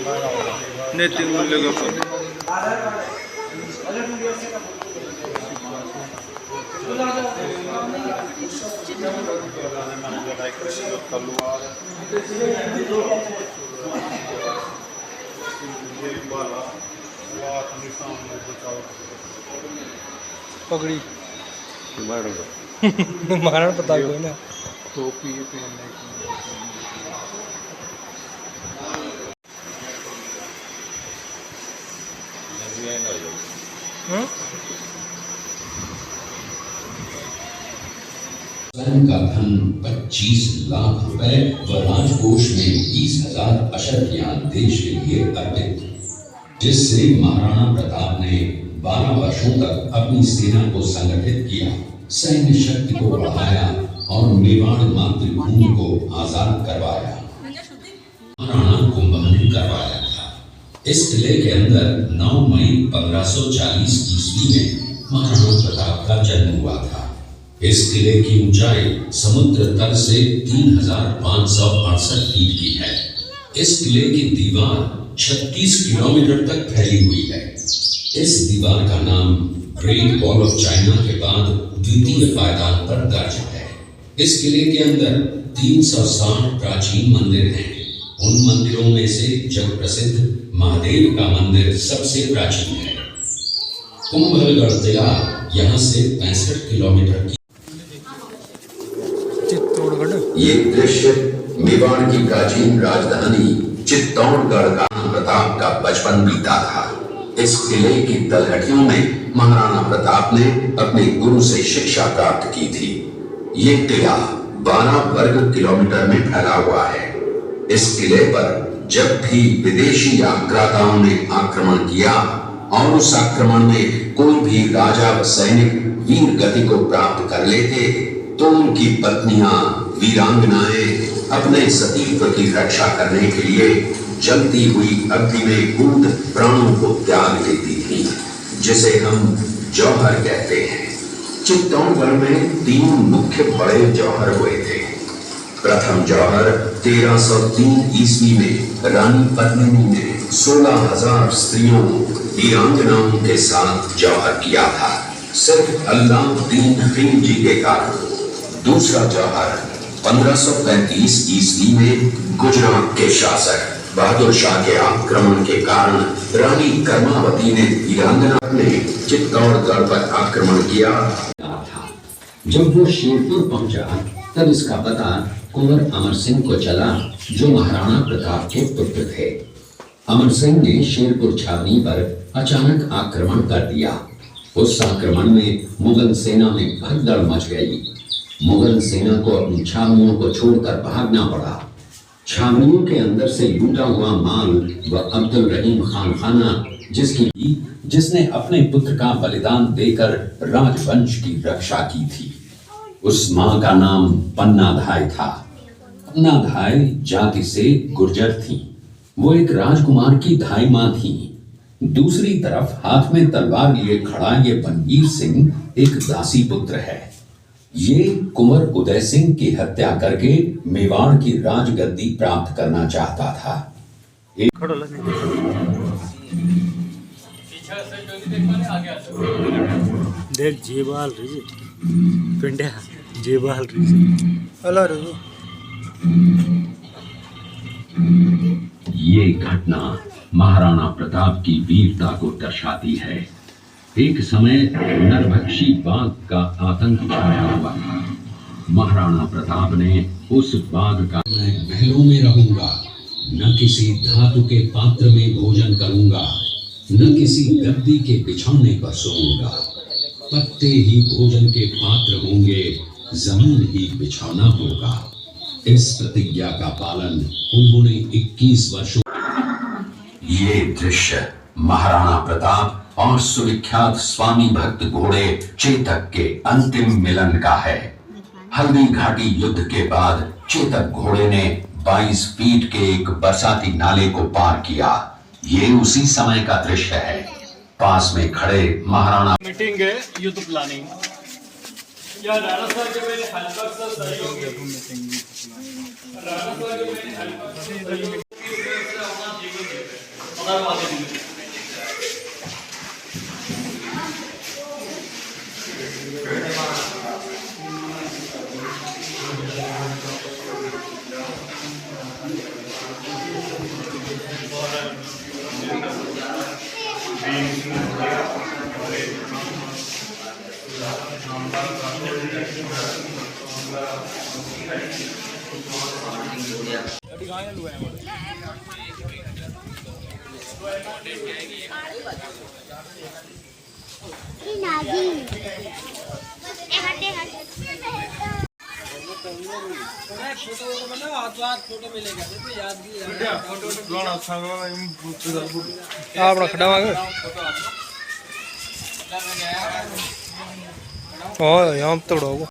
नैतिक मूल्य का पगड़ी मारण महाराणा प्रताप को ना टोपी स्वयं का धन 25 लाख रुपए व राजकोष में 20,000 अशर्फियां देश के लिए अर्पित, जिससे महाराणा प्रताप ने 12 वर्षों तक अपनी सेना को संगठित किया, सैन्य शक्ति को बढ़ाया और मेवाड़ मातृभूमि को आजाद करवाया। महाराणा कुंभकर्ण करवाया था। इस किले के अंदर 9 मई 1540 ईस्वी में महाराणा प्रताप का जन्म हुआ था। इस किले की ऊंचाई समुद्र तल से 3,568 फीट की है। इस किले की दीवार 36 किलोमीटर तक फैली हुई है। इस दीवार का नाम ग्रेट वॉल ऑफ चाइना के बाद द्वितीय पायदान पर दर्ज है। इस किले के अंदर 360 प्राचीन मंदिर हैं। उन मंदिरों में से जग प्रसिद्ध महादेव का मंदिर सबसे प्राचीन है। कुंभलगढ़ किला यहाँ से 65 किलोमीटर की। ये दृश्य मेवाड़ की प्राचीन राजधानी चित्तौड़गढ़ का प्रताप का बचपन बीता था। इस किले की तलहटियों में महाराणा प्रताप ने अपने गुरु से शिक्षा प्राप्त की थी। ये किला 12 वर्ग किलोमीटर में फैला हुआ है। इस किले पर जब भी विदेशी आक्राताओं ने आक्रमण किया और उस आक्रमण में कोई भी राजा व सैनिक वीर गति को प्राप्त कर लेते तो उनकी पत्नियां वीरांगनाएं अपने सतीत्व की रक्षा करने के लिए जलती हुई अग्नि में कूद प्राणों को त्याग देती थी, जिसे हम जौहर कहते हैं। चित्तौड़गढ़ में 3 मुख्य बड़े जौहर हुए थे। प्रथम जौहर 1303 ईस्वी में रानी पद्मिनी ने 16,000 स्त्रियों वीरांगनाओं के साथ जौहर किया था, सिर्फ अल्लाउद्दीन खिलजी के कारण। दूसरा जौहर 1535 ईस्वी में गुजरात के शासक बहादुर शाह के आक्रमण के कारण रानी कर्मावती ने वीरांगना ने चित्तौड़गढ़ पर आक्रमण किया था। जब वो शेरपुर पहुंचा तब इसका पता कुंवर अमर सिंह को चला, जो महाराणा प्रताप के पुत्र थे। अमर सिंह ने शेरपुर छावनी पर अचानक आक्रमण कर दिया। उस आक्रमण में मुगल सेना में भगदड़ मच गई। मुगल सेना को अपनी छावनियों को छोड़कर भागना पड़ा। छावनियों के अंदर से लूटा हुआ माल व अब्दुल रहीम खान खाना, जिसने अपने पुत्र का बलिदान देकर राजवंश की रक्षा की थी, उस मां का नाम पन्नाधाय था। पन्नाधाय जाति से गुर्जर थी। वो एक राजकुमार की धाई मां थी। दूसरी तरफ हाथ में तलवार लिए खड़ा ये बनवीर सिंह एक दासी पुत्र है। ये कुंवर उदय सिंह की हत्या करके मेवाड़ की राजगद्दी प्राप्त करना चाहता था। देख जेबाल रही पिंडे जेबाल रही अला रही। ये घटना महाराणा प्रताप की वीरता को दर्शाती है। एक समय नरभक्षी बाघ का आतंक छाया हुआ था। महाराणा प्रताप ने उस बाघ का, मैं महलों में रहूंगा, न किसी धातु के पात्र में भोजन करूंगा, न किसी गद्दी के बिछौने पर सोऊंगा। पत्ते ही भोजन के पात्र होंगे, जमीन ही बिछौना होगा। इस प्रतिज्ञा का पालन उन्होंने 21 वर्षों। ये दृश्य महाराणा प्रताप और सुविख्यात स्वामी भक्त घोड़े चेतक के अंतिम मिलन का है। हल्दी घाटी युद्ध के बाद चेतक घोड़े ने 22 फीट के एक बरसाती नाले को पार किया। ये उसी समय का दृश्य है। पास में खड़े महाराणा मीटिंग है युद्ध प्लानिंग या राणा साहब के मेरे हलकट से सहयोग राणा साहब के मेरे हलकट से सहयोग पता करवा दे ਆਪਣਾ ਖੜਾਵਾਂਗੇ हाँ यहाँ तोड़ोगे